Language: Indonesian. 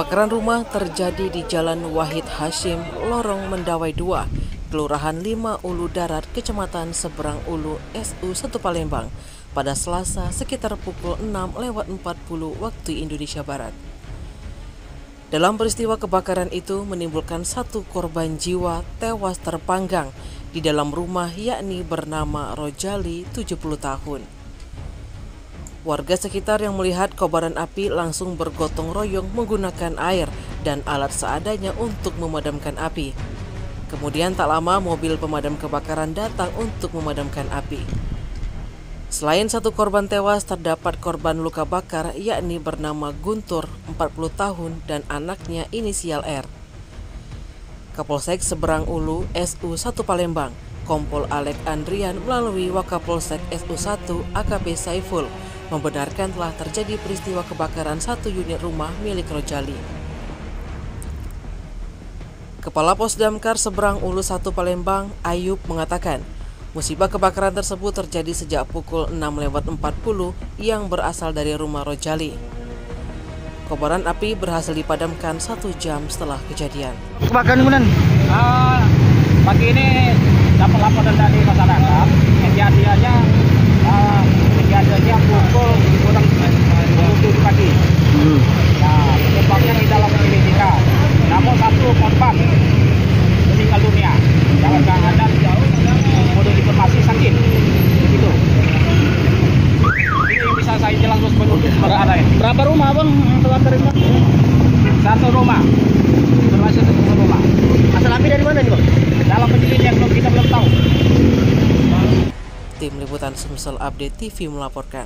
Kebakaran rumah terjadi di Jalan Wahid Hashim, Lorong Mendawai 2, Kelurahan 5 Ulu Darat, Kecamatan Seberang Ulu, SU 1 Palembang, pada Selasa sekitar pukul 6:40 waktu Indonesia Barat. Dalam peristiwa kebakaran itu menimbulkan satu korban jiwa tewas terpanggang di dalam rumah, yakni bernama Rojali, 70 tahun. Warga sekitar yang melihat kobaran api langsung bergotong royong menggunakan air dan alat seadanya untuk memadamkan api. Kemudian tak lama mobil pemadam kebakaran datang untuk memadamkan api. Selain satu korban tewas, terdapat korban luka bakar, yakni bernama Guntur, 40 tahun, dan anaknya inisial R. Kapolsek Seberang Ulu, SU 1 Palembang, Kompol Alek Andrian melalui Wakapolsek SU 1 AKP Saiful membenarkan telah terjadi peristiwa kebakaran satu unit rumah milik Rojali. Kepala Pos Damkar Seberang Ulu 1 Palembang, Ayub, mengatakan musibah kebakaran tersebut terjadi sejak pukul 6:40 yang berasal dari rumah Rojali. Kobaran api berhasil dipadamkan 1 jam setelah kejadian. Kebakaran kemudian? Pagi ini dapat laporan dari masyarakat. Kejadiannya pukul kurang 7 pagi. Nah, penyebabnya di dalam penyelidikan. Namun satu korban meninggal dunia dalam keadaan menurut informasi sakit. Begitu. Ini yang bisa saya jelaskan untuk berada. Berapa rumah bang yang terbakar ini? Satu rumah. Berhasil satu rumah. Asal api dari mana nih bang? Dalam penyelidikan kita belum tahu. Tim Liputan Sumsel Update TV melaporkan.